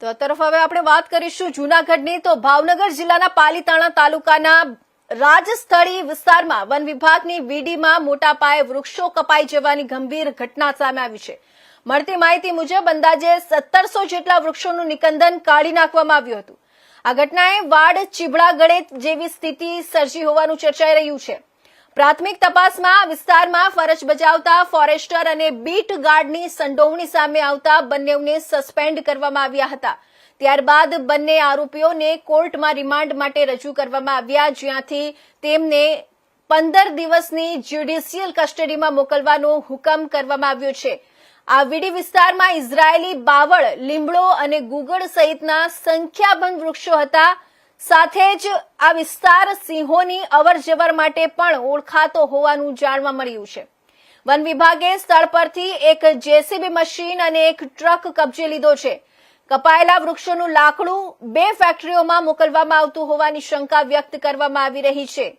તો આ તરફ હવે આપણે વાત કરીશું જૂનાગઢની। તો ભાવનગર જિલ્લાના પાલીતાણા તાલુકાના રાજસ્થળી વિસ્તારમાં વન વિભાગની વીડીમાં મોટા પાયે વૃક્ષો કપાઈ જવાની ગંભીર ઘટના સામે આવી છે। મળતી માહિતી મુજબ અંદાજે 1700 જેટલા વૃક્ષોનું નિકંદન કાઢી નાખવામાં આવ્યું હતું। આ ઘટનાએ વાડ ચીબડા ગળે જેવી સ્થિતિ સર્જી હોવાનું ચર્ચાઈ રહ્યું છે। પ્રાથમિક તપાસમાં વિસ્તારમાં ફરજ બજાવતા ફોરેસ્ટર અને બીટ ગાર્ડની સંડોવણી સામે આવતા બંનેને સસ્પેન્ડ કરવામાં આવ્યા હતા। ત્યારબાદ બંને આરોપીઓને કોર્ટમાં રિમાન્ડ માટે રજૂ કરવામાં આવ્યા, જ્યાંથી તેમને 15 દિવસની જ્યુડિશિયલ કસ્ટડીમાં મોકલવાનો હુકમ કરવામાં આવ્યો છે। આ વીડી વિસ્તારમાં ઇઝરાયેલી બાવળ, લીમડો અને ગુગળ સહિતના સંખ્યાબંધ વૃક્ષો હતા। સાથે જ આ વિસ્તાર સિંહોની અવરજવર માટે પણ ઓળખાતો હોવાનું જાણવા મળ્યું છે। વન વિભાગે સ્થળ પરથી એક જેસીબી મશીન અને એક ટ્રક કબજે લીધો છે। કપાયેલા વૃક્ષોનું લાકડું 2 ફેક્ટરીઓમાં મોકલવામાં આવતું હોવાની શંકા વ્યક્ત કરવામાં આવી રહી છે।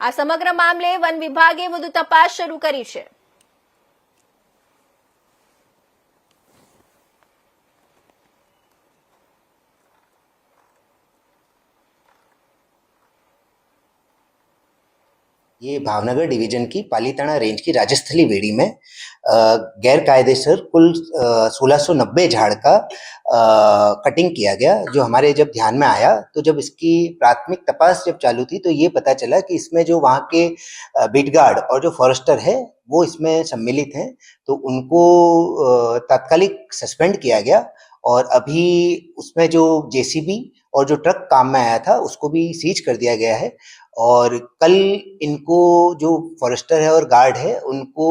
આ સમગ્ર મામલે વન વિભાગે વધુ તપાસ શરૂ કરી છે। ये भावनगर डिवीजन की पालीताना रेंज की राजस्थली वेड़ी में गैर कायदेसर कुल 1690 झाड़ का कटिंग किया गया, जो हमारे जब ध्यान में आया तो जब इसकी प्राथमिक तपास जब चालू थी तो ये पता चला कि इसमें जो वहाँ के बीट गार्ड और जो फॉरेस्टर है वो इसमें सम्मिलित हैं, तो उनको तात्कालिक सस्पेंड किया गया और अभी उसमें जो जेसीबी और जो ट्रक काम में आया था उसको भी सीज कर दिया गया है। और कल इनको जो फॉरेस्टर है और गार्ड है उनको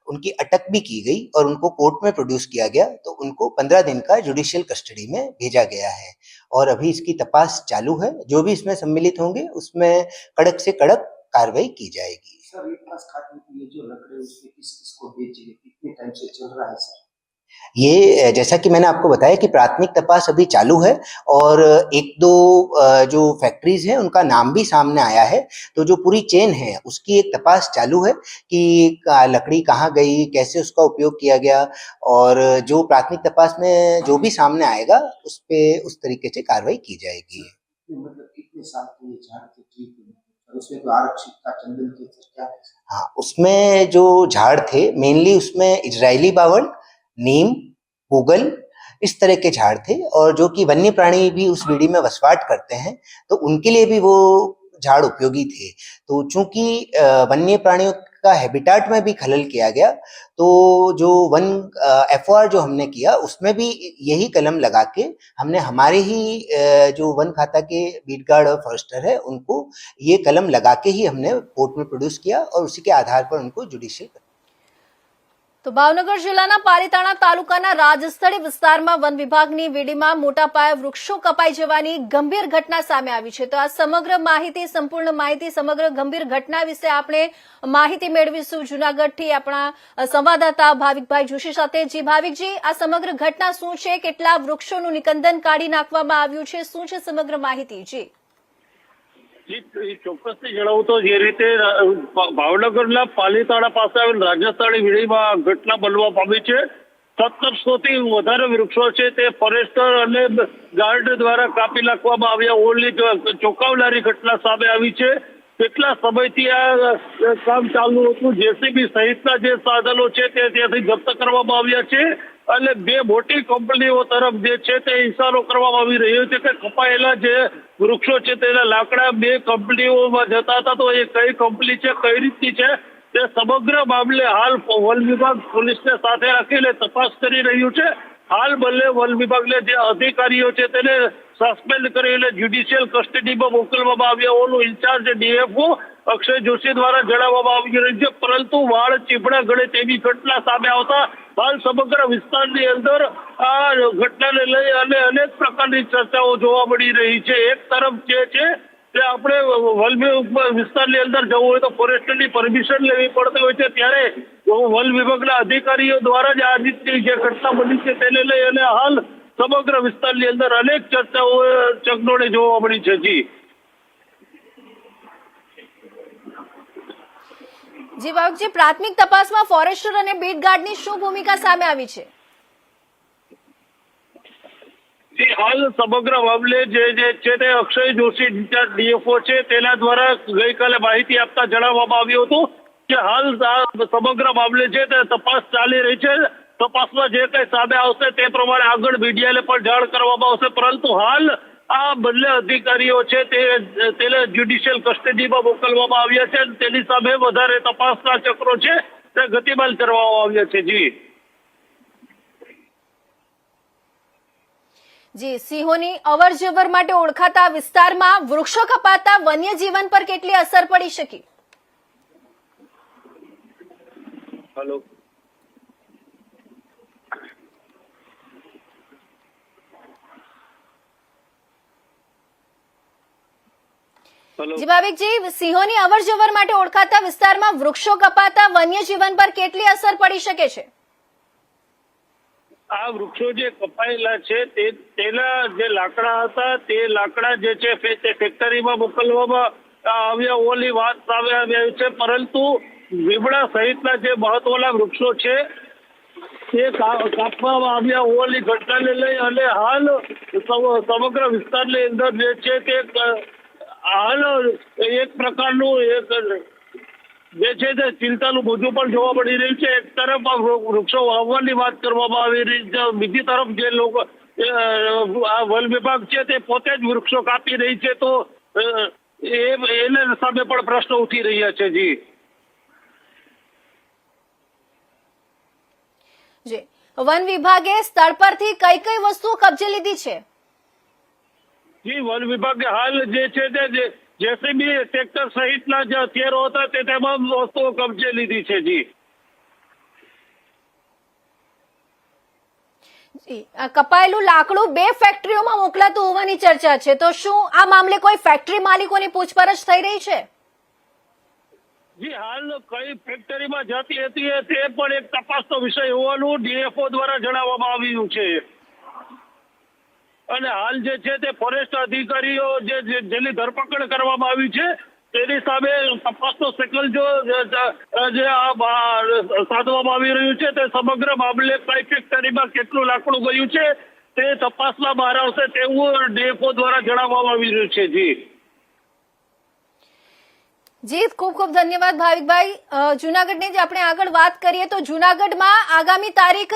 उनकी अटक भी की गई और उनको कोर्ट में प्रोड्यूस किया गया, तो उनको 15 दिन का जुडिशियल कस्टडी में भेजा गया है और अभी इसकी तपास चालू है। जो भी इसमें सम्मिलित होंगे उसमें कड़क से कड़क कार्रवाई की जाएगी। सर, ये पास खाते के लिए जो लकड़े उसके किसको बेचिए, कितने टाइम से चल रहा है सर? ये जैसा कि मैंने आपको बताया कि प्राथमिक तपास अभी चालू है और एक दो जो फैक्ट्रीज हैं उनका नाम भी सामने आया है, तो जो पूरी चेन है उसकी एक तपास चालू है कि लकड़ी कहाँ गई, कैसे उसका उपयोग किया गया, और जो प्राथमिक तपास में जो भी सामने आएगा उस पे उस तरीके से कार्रवाई की जाएगी। मतलब कितने साल के ये झाड़ थे, ठीक है, और उसमें तो आरक्षित का चंदन के क्या है? हाँ, उसमें जो झाड़ थे मेनली उसमें इजरायली बावड़, नीम, गूगल, इस तरह के झाड़ थे, और जो कि वन्य प्राणी भी उस वीडी में वसवाट करते हैं तो उनके लिए भी वो झाड़ उपयोगी थे। तो चूंकि वन्य प्राणियों का हैबिटाट में भी खलल किया गया, तो जो वन एफओआर जो हमने किया उसमें भी यही कलम लगा के हमने हमारे ही जो वन खाता के बीट गार्ड और फॉरेस्टर है उनको ये कलम लगा के ही हमने कोर्ट में प्रोड्यूस किया और उसी के आधार पर उनको जुडिशियल। તો ભાવનગર જિલ્લાના પાલીતાણા તાલુકાના રાજસ્થળી વિસ્તારમાં વન વિભાગની વીડીમાં મોટા પાયે વૃક્ષો કપાઈ જવાની ગંભીર ઘટના સામે આવી છે। તો આ સમગ્ર માહિતી, સંપૂર્ણ માહિતી, સમગ્ર ગંભીર ઘટના વિશે આપણે માહિતી મેળવીશું જૂનાગઢથી આપણા સંવાદદાતા ભાવિકભાઈ જોશી સાથે। જી ભાવિકજી, આ સમગ્ર ઘટના શું છે? કેટલા વૃક્ષોનું નિકંદન કાઢી નાખવામાં આવ્યું છે? શું છે સમગ્ર માહિતી? જી ચોક્કસથી જણાવું તો જે રીતે ભાવનગરના પાલીતાણા પાસે આવેલ રાજસ્થળી વીડીમાં ઘટના બનવા પામી છે। 1700 થી વધારે વૃક્ષો છે તે ફોરેસ્ટર અને ગાર્ડ દ્વારા કાપી નાખવામાં આવ્યા હોવાની ચોંકાવનારી ઘટના સામે આવી છે। કેટલા સમયથી આ કામ ચાલુ હતું, જેસીબી સહિતના જે સાધનો છે તે ત્યાંથી જપ્ત કરવામાં આવ્યા છે અને 2 મોટી કંપનીઓ તરફ જે છે તે ઇશારો કરવામાં આવી રહ્યો છે કે કપાયેલા જે વૃક્ષો છે તેના લાકડા 2 કંપનીઓમાં જતા હતા, તો એ કઈ કંપની છે, કઈ રીતની છે, તે સમગ્ર મામલે હાલ વન વિભાગ પોલીસને સાથે રાખીને તપાસ કરી રહ્યું છે। હાલ બંને વન વિભાગના જે અધિકારીઓ છે તેને સસ્પેન્ડ કરીને જ્યુડિશિયલ કસ્ટડીમાં મોકલવામાં આવ્યા હોવાનું ઇન્ચાર્જ ડીએફઓ અક્ષય જોશી દ્વારા જણાવવામાં આવી રહ્યું છે। પરંતુ વાળ ચીબડા ગળે તેવી ઘટના સામે આવતા હાલ સમગ્ર વિસ્તારની અંદર આ ઘટનાને લઈ અને અનેક પ્રકારની ચર્ચાઓ જોવા મળી રહી છે। એક તરફ જે છે તે આપણે વન વિસ્તારની અંદર જવું હોય તો ફોરેસ્ટની પરમિશન લેવી પડતી હોય છે, ત્યારે વન વિભાગના અધિકારીઓ દ્વારા જ આ રીતની જે ઘટના બની છે તેને લઈ અને હાલ સમગ્ર વિસ્તારની અંદર અનેક ચર્ચાઓ ચકડોળે જોવા મળી છે। જી ભાવિકજી, પ્રાથમિક તપાસમાં ફોરેસ્ટર અને બીટ ગાર્ડની શું ભૂમિકા સામે આવી છે? હાલ સમગ્ર મામલે જે છે તે અક્ષય જોશી ડીએફઓ છે તેના દ્વારા ગઈકાલે માહિતી આપતા જણાવવામાં આવ્યું હતું કે હાલ આ સમગ્ર મામલે છે તે તપાસ ચાલી રહી છે. તપાસમાં જે કંઈ સામે આવશે તે પ્રમાણે આગળ મીડિયાને પણ જાણ કરવામાં આવશે. પરંતુ હાલ આ બંને અધિકારીઓ છે તેને જ્યુડિશિયલ કસ્ટડીમાં મોકલવામાં આવ્યા છે. તેની સામે વધારે તપાસના ચક્રો છે તે ગતિમાન કરવામાં આવ્યા છે. જી, સિંહોની અવરજવર માટે ઓળખાતા વિસ્તારમાં વૃક્ષો કપાતા વન્યજીવન પર કેટલી અસર પડી શકી? હેલો. જી ભાવિકજી, સિંહોની અવરજવર માટે ઓળખાતા વિસ્તારમાં વૃક્ષો કપાતા વન્યજીવન પર કેટલી અસર પડી શકે છે? આ વૃક્ષો જે કપાયેલા છે તેના જે લાકડા હતા તે લાકડા જે છે તે ફેક્ટરીમાં મોકલવામાં આવ્યા હોવાની વાત સામે આવી છે. પરંતુ લીમડા સહિતના જે મહત્વના વૃક્ષો છે તે કાપવામાં આવ્યા હોવાની ઘટનાને લઈ અને હાલ સમગ્ર વિસ્તારની અંદર જે છે તે હાલ એક પ્રકારનું જે છે તે ચિંતાનું બોજું પણ જોવા મળી રહ્યું છે. એક તરફ વૃક્ષો વાવવાની વાત કરવામાં આવી રહી છે, બીજી તરફ જે લોકો આ વન વિભાગ છે તે પોતે જ વૃક્ષો કાપી રહી છે, તો એને સામે પણ પ્રશ્નો ઉઠી રહ્યા છે. જી, વન વિભાગે સ્થળ પરથી કઈ કઈ વસ્તુઓ કબજે લીધી છે? જી, વન વિભાગે હાલ જે છે તે જેસીબી ટ્રેક્ટર સહિતના જે હથિયારો હતા તે તમામ વસ્તુઓ કબજે લીધી છે. આ કપાયેલું લાકડું 2 ફેક્ટરીઓમાં મોકલાતું હોવાની ચર્ચા છે, તો શું આ મામલે કોઈ ફેક્ટરી માલિકોની પૂછપરછ થઈ રહી છે? જી, હાલ કઈ ફેક્ટરીમાં જતી હતી તે પણ એક તપાસનો વિષય હોવાનું ડીએફઓ દ્વારા જણાવવામાં આવ્યું છે. અને હાલ જે છે તે ફોરેસ્ટ અધિકારીઓ જેની ધરપકડ કરવામાં આવી છે તેની સામે તપાસનો સેકલ જે સાધવામાં આવી રહ્યું છે તે સમગ્ર મામલે કઈ ફેક્ટરીમાં કેટલું લાકડું ગયું છે તે તપાસમાં બહાર આવશે તેવું ડીએફઓ દ્વારા જણાવવામાં આવી રહ્યું છે. જી, ખૂબ ખૂબ ધન્યવાદ ભાવિકભાઈ. જૂનાગઢની જે આપણે આગળ વાત કરીએ તો જૂનાગઢમાં આગામી તારીખ